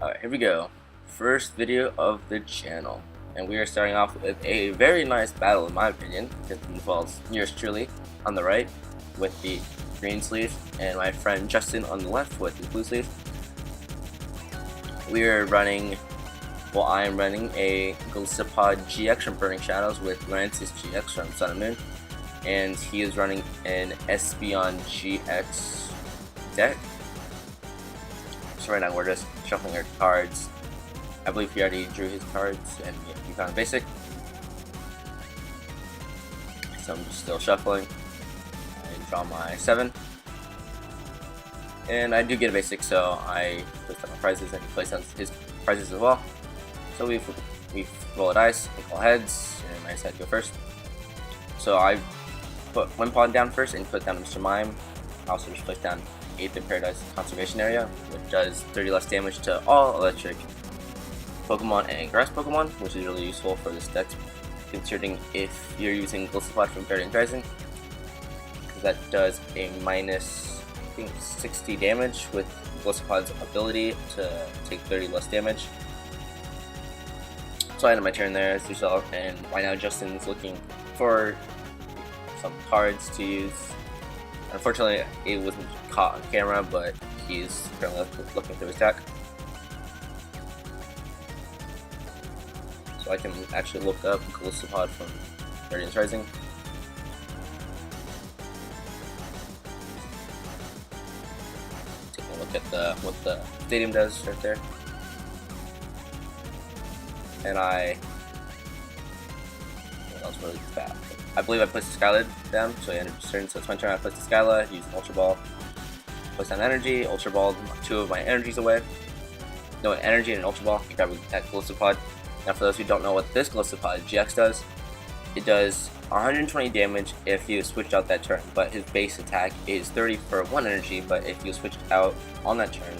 Alright, here we go. First video of the channel. And we are starting off with a very nice battle in my opinion. It involves yours truly on the right with the green sleeve and my friend Justin on the left with the blue sleeve. We are running, well I am running a Glycopod GX from Burning Shadows with Lance's GX from Sun and Moon. And he is running an Espeon GX deck. So right now we're just shuffling our cards. I believe he already drew his cards and he found basic. So I'm just still shuffling. I draw my 7. And I do get a basic, so I place down my prizes and he plays down his prizes as well. So we roll a dice, we call heads, and I decide to go first. So I put one pawn down first and put down Mr. Mime. I also just place down 8th Paradise Conservation Area, which does 30 less damage to all electric Pokemon and grass Pokemon, which is really useful for this deck, considering if you're using Glycopod from Guardian Rising, because that does a minus, I think, 60 damage with Glycopod's ability to take 30 less damage. So I ended my turn there as you saw, and right now Justin's looking for some cards to use. Unfortunately, it wasn't caught on camera, but he's currently looking through his deck. So I can actually look up Glycopod from Guardian's Rising. Taking a look at what the stadium does right there. And what else really bad? I believe I placed the Skyla down, so I ended his turn, so it's my turn. I placed the Skyla, use an Ultra Ball, place down energy, Ultra Ball 2 of my energies away. No, an energy and an Ultra Ball, I grab that Glycopod. Now for those who don't know what this Glycopod GX does, it does 120 damage if you switched out that turn, but his base attack is 30 for 1 energy, but if you switched out on that turn,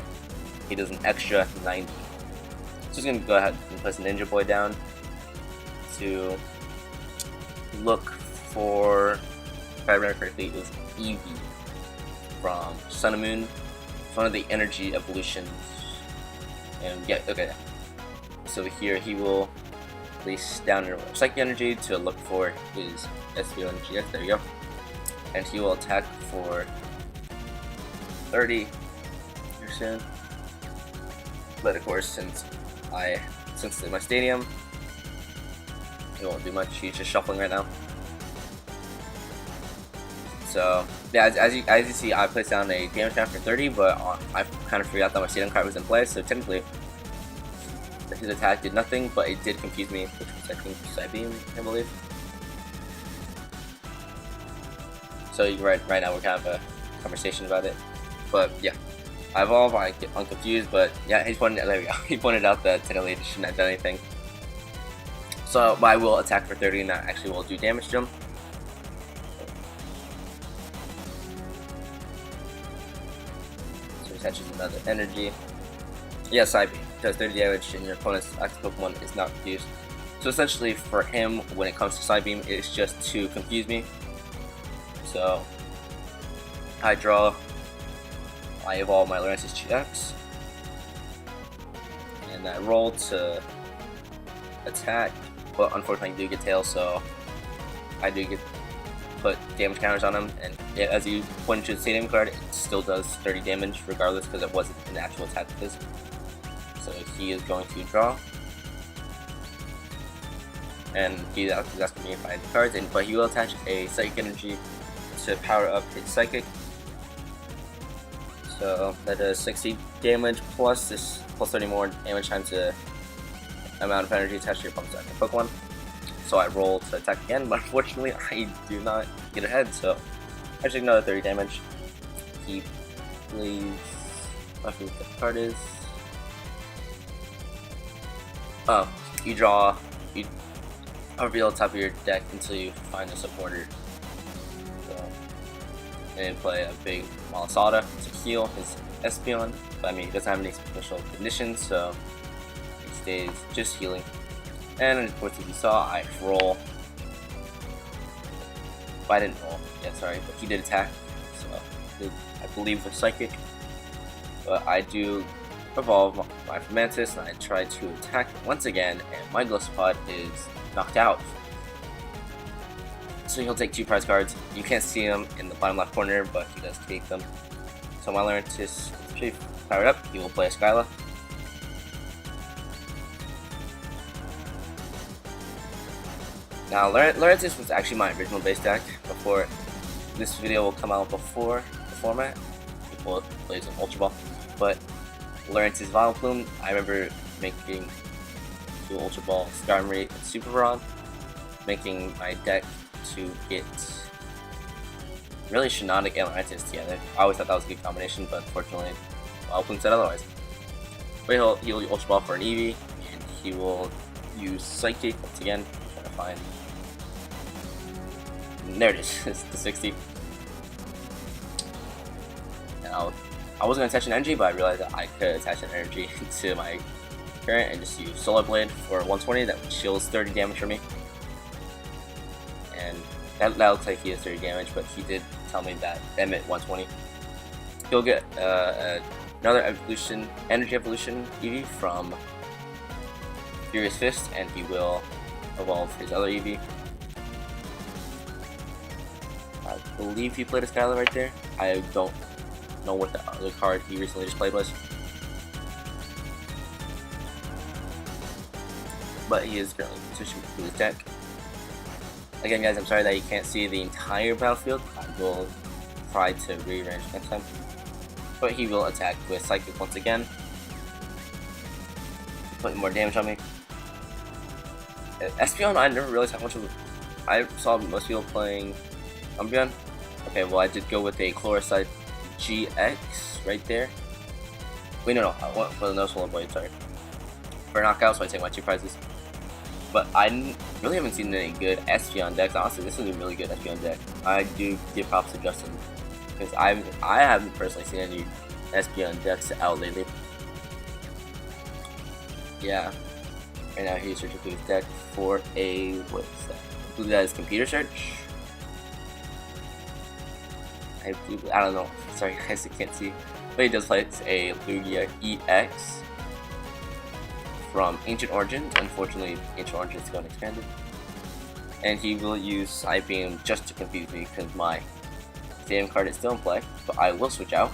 he does an extra 90. So he's going to go ahead and place a Ninja Boy down to look for, if I remember correctly, it was Eevee from Sun and Moon. It's one of the energy evolutions. And yeah, okay. So here he will place down a Psychic Energy to look for his Espeon GX. There you go. And he will attack for 30 here soon. But of course, since it's in my stadium, he won't do much. He's just shuffling right now. So yeah, as you see, I placed down a damage down for 30, but I kind of forgot that my stadium card was in place. So technically, his attack did nothing, but it did confuse me, which was I think Psybeam, I believe. So right now we're kind of a conversation about it. But yeah, I evolve, I get unconfused, but yeah, there we go. He pointed out that technically it shouldn't have done anything. So I will attack for 30 and that actually will do damage to him. So he attaches another energy. Yeah, Psybeam does 30 damage and your opponent's active Pokemon is not confused. So essentially for him, when it comes to Psybeam, it's just to confuse me. So I draw, I evolve my Lance's GX, and I roll to attack, but unfortunately I do get Tail, so I do get put damage counters on him, and yeah, as you point to the stadium card, it still does 30 damage regardless because it wasn't an actual attack with this. So he is going to draw, and he's asking me if I have cards, but he will attach a Psychic Energy to power up his Psychic. So that does 60 damage plus 30 more damage times the amount of energy attached to your opponent's active Pokemon. So I roll to attack again, but unfortunately I do not get ahead, so I take another 30 damage. He plays, I forget what the card is. Oh, you reveal the top of your deck until you find a supporter. So, and play a big Malasada to heal his Espeon. But I mean, he doesn't have any special conditions, so he stays just healing. And of course, as you saw, I roll. But I didn't roll. Yeah, sorry, but he did attack. So I believe with Psychic. But I do evolve my Mantis, and I try to attack once again, and my Glyphosopod is knocked out. So he'll take 2 prize cards. You can't see him in the bottom left corner, but he does take them. So my Lurantis is pretty powered up. He will play a Skyla. Now, Lurantis was actually my original base deck before this video will come out before the format. Before it plays an Ultra Ball. But Lurantis Vileplume, I remember making 2 Ultra Ball, Skarmory, and Super Rod, making my deck to get really Shiinotic and Lurantis together. I always thought that was a good combination, but unfortunately, Vileplume said otherwise. But he'll Ultra Ball for an Eevee, and he will use Psychic once again. I'm trying to find. There it is. It's the 60. Now, I was going to attach an energy, but I realized that I could attach an energy to my current and just use Solar Blade for 120 that shields 30 damage for me. And that looks like he has 30 damage, but he did tell me that meant 120. He'll get another evolution, energy evolution Eevee from Furious Fist, and he will evolve his other Eevee. I believe he played a Skyla right there. I don't know what the other card he recently just played was. But he is currently switching to his deck. Again guys, I'm sorry that you can't see the entire battlefield. I will try to rearrange next time. But he will attack with Psychic once again, putting more damage on me. Espeon, I never realized how much of I saw most people playing Umbreon. Okay, well I did go with a Chlorocyte GX right there. Wait, no, I went for the no Solar Blade, sorry. For knockout, so I take my 2 prizes. But I really haven't seen any good Espeon decks. Honestly, this is a really good Espeon deck. I do give props to Justin, because I haven't personally seen any Espeon decks out lately. Yeah. Right now he's searching through his deck for a, what is that? I believe that is computer search. I don't know. Sorry guys, I can't see. But he does play a Lugia EX from Ancient Origins. Unfortunately, Ancient Origins is going expanded. And he will use Psybeam just to confuse me because my Stadium card is still in play. But I will switch out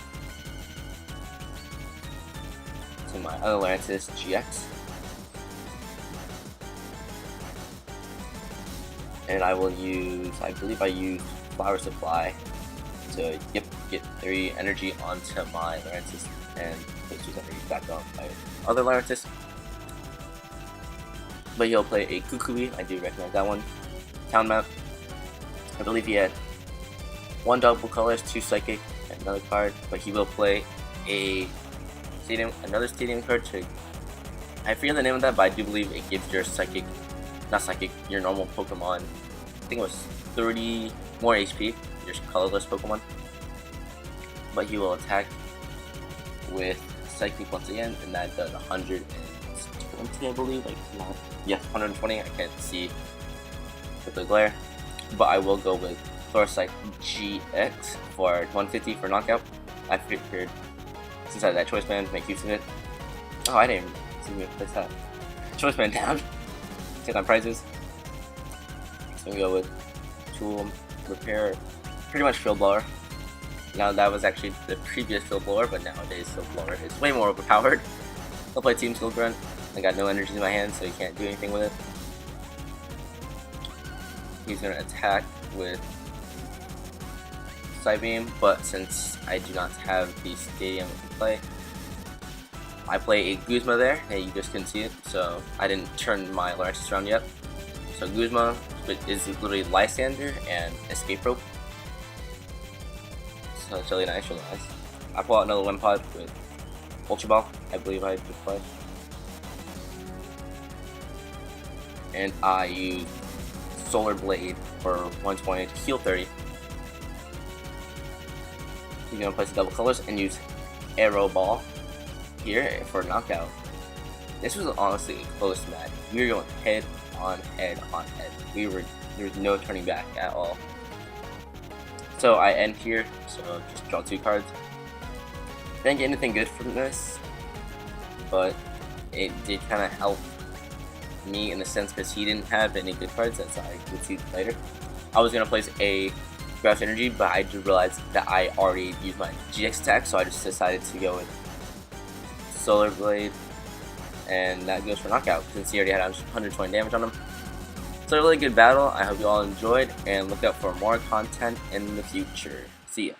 to my other Lurantis GX. And I will use, I believe I used Flower Supply to get 3 energy onto my Lurantis and put 2 energy back on my other Lurantis. But he'll play a Kukui, I do recognize that one. Town map. I believe he had 1 double colors, 2 psychic, and another card, but he will play a stadium, another stadium card to, I forget the name of that, but I do believe it gives your psychic, not psychic, your normal Pokemon, I think it was 30 more HP, your colorless Pokemon. But he will attack with Psychic once again, and that does 120, I believe, like, yes, 120, I can't see with the glare. But I will go with Chlorocyte GX for 150 for knockout. I figured, since I had that choice band, make use of it. Oh, I didn't see me place that choice band down. Take my prizes. So we go with Tool, Repair, pretty much Field Blower. Now that was actually the previous Field Blower, but nowadays Field Blower is way more overpowered. I'll play Team Skill Grunt. I got no energy in my hand, so you can't do anything with it. He's gonna attack with Psybeam, but since I do not have the Stadium to play, I play a Guzma there. Hey, you just couldn't see it, so I didn't turn my Lurantis around yet. So Guzma is literally Lysander and Escape Rope. So it's really nice, really nice. I pull out another Wimpod with Ultra Ball, I believe I just played. And I use Solar Blade for 120 to heal 30. He's gonna place double colors and use Arrow Ball here for knockout. This was honestly a close match. We were going head on head on head. There was no turning back at all. So I end here, so just draw 2 cards. Didn't get anything good from this. but it did kind of help me in the sense because he didn't have any good cards, as I would see later. I was going to place a Grass Energy, but I did realize that I already used my GX attack, so I just decided to go with Solar Blade, and that goes for knockout since he already had 120 damage on him. So a really good battle. I hope you all enjoyed, and look out for more content in the future. See ya.